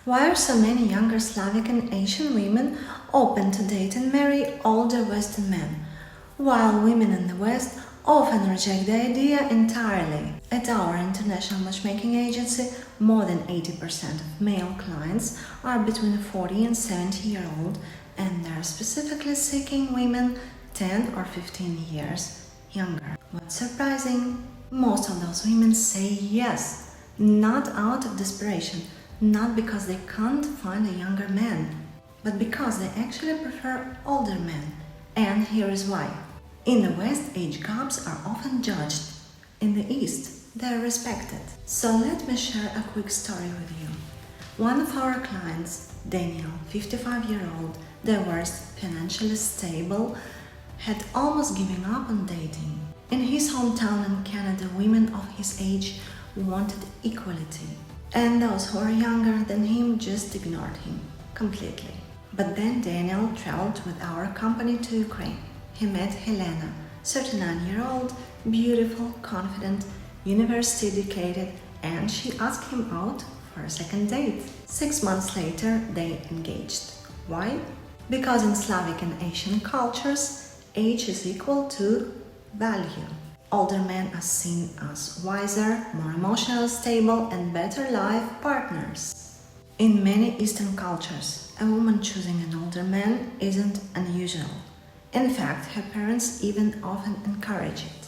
Why are so many younger Slavic and Asian women open to date and marry older Western men, while women in the West often reject the idea entirely? At our international matchmaking agency, more than 80% of male clients are between 40 and 70-year-old, and they're specifically seeking women 10 or 15 years younger. What's surprising? Most of those women say yes, not out of desperation, not because they can't find a younger man, but because they actually prefer older men. And here is why. In the West, age gaps are often judged. In the East, they are respected. So let me share a quick story with you. One of our clients, Daniel, 55-year-old, divorced, financially stable, had almost given up on dating. In his hometown in Canada, women of his age wanted equality, and those who are younger than him just ignored him completely. But then Daniel traveled with our company to Ukraine. He met Helena, 39-year-old, beautiful, confident, university-educated, and she asked him out for a second date. 6 months later, they engaged. Why? Because in Slavic and Asian cultures, age is equal to value. Older men are seen as wiser, more emotionally stable, and better life partners. In many Eastern cultures, a woman choosing an older man isn't unusual. In fact, her parents even often encourage it.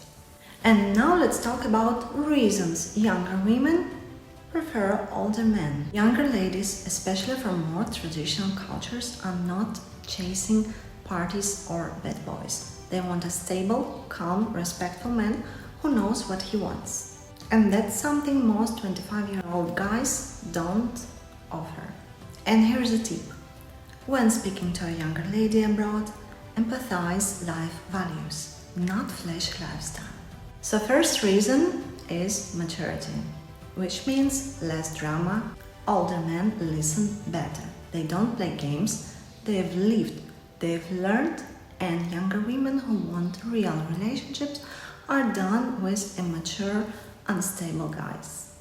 And now let's talk about reasons younger women prefer older men. Younger ladies, especially from more traditional cultures, are not chasing parties or bad boys. They want a stable, calm, respectful man who knows what he wants. And that's something most 25-year-old guys don't offer. And here's a tip. When speaking to a younger lady abroad, empathize life values, not flashy lifestyle. So first reason is maturity, which means less drama. Older men listen better. They don't play games. They've lived, they've learned, and younger women who want real relationships are done with immature, unstable guys.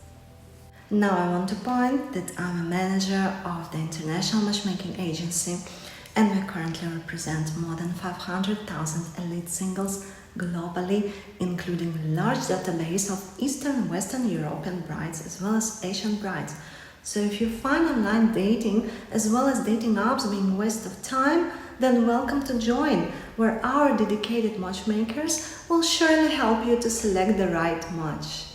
Now I want to point that I'm a manager of the International Matchmaking Agency, and we currently represent more than 500,000 elite singles globally, including a large database of Eastern and Western European brides as well as Asian brides. So if you find online dating as well as dating apps being a waste of time, then welcome to join, where our dedicated matchmakers will surely help you to select the right match.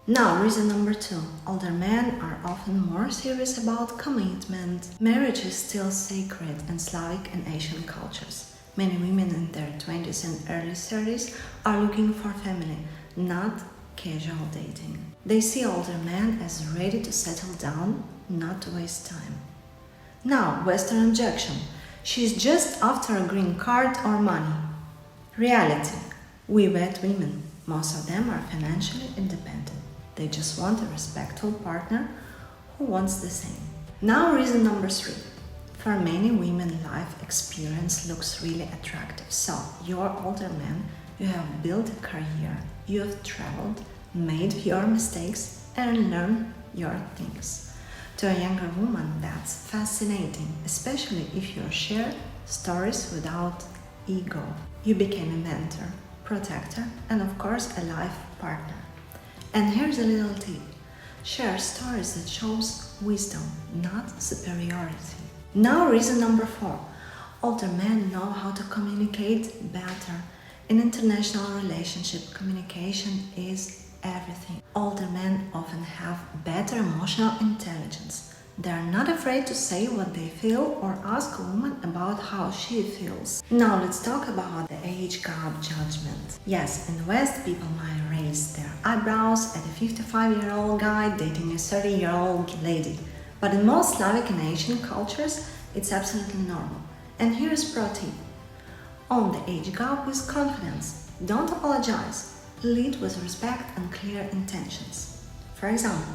Now, reason number 2. Older men are often more serious about commitment. Marriage is still sacred in Slavic and Asian cultures. Many women in their 20s and early 30s are looking for family, not casual dating. They see older men as ready to settle down, not to waste time. Now, Western objection. She's just after a green card or money. Reality. We vet women. Most of them are financially independent. They just want a respectful partner who wants the same. Now, reason number 3. For many women, life experience looks really attractive. So, you're older man, you have built a career, you have traveled, made your mistakes, and learned your things. To a younger woman, that's fascinating, especially if you share stories without ego. You became a mentor, protector, and of course a life partner. And here's a little tip. Share stories that shows wisdom, not superiority. Now reason number 4. Older men know how to communicate better. In international relationship, communication is everything. Older men often have better emotional intelligence. They are not afraid to say what they feel or ask a woman about how she feels. Now let's talk about the age gap judgment. Yes, in the West, people might raise their eyebrows at a 55-year-old guy dating a 30-year-old lady. But in most Slavic and Asian cultures, it's absolutely normal. And here's pro tip. Own the age gap with confidence. Don't apologize. Lead with respect and clear intentions. For example,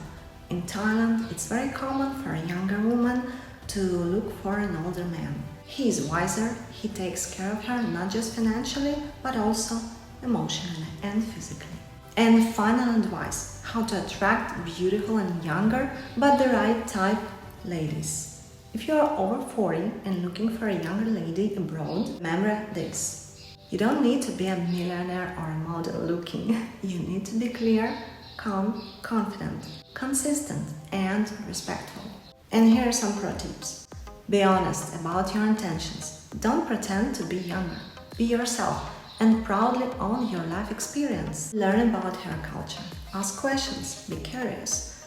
in Thailand, it's very common for a younger woman to look for an older man. He is wiser, he takes care of her not just financially, but also emotionally and physically. And final advice, how to attract beautiful and younger but the right type ladies. If you are over 40 and looking for a younger lady abroad, remember this. You don't need to be a millionaire or a model looking. You need to be clear, calm, confident, consistent, and respectful. And here are some pro tips. Be honest about your intentions. Don't pretend to be younger. Be yourself and proudly own your life experience. Learn about her culture. Ask questions. Be curious.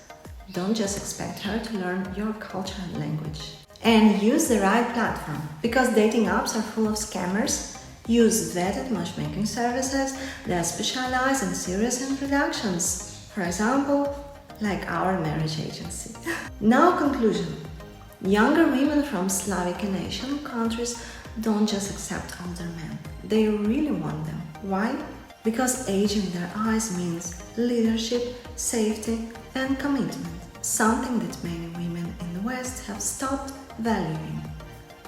Don't just expect her to learn your culture and language. And use the right platform, because dating apps are full of scammers. Use vetted matchmaking services that specialize in serious introductions. For example, like our marriage agency. Now, conclusion. Younger women from Slavic and Asian countries don't just accept older men. They really want them. Why? Because age in their eyes means leadership, safety, and commitment. Something that many women in the West have stopped valuing.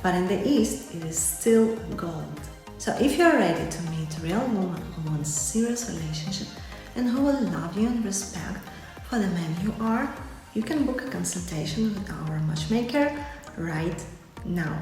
But in the East, it is still gold. So if you're ready to meet a real woman who wants a serious relationship and who will love you and respect for the man you are, you can book a consultation with our matchmaker right now.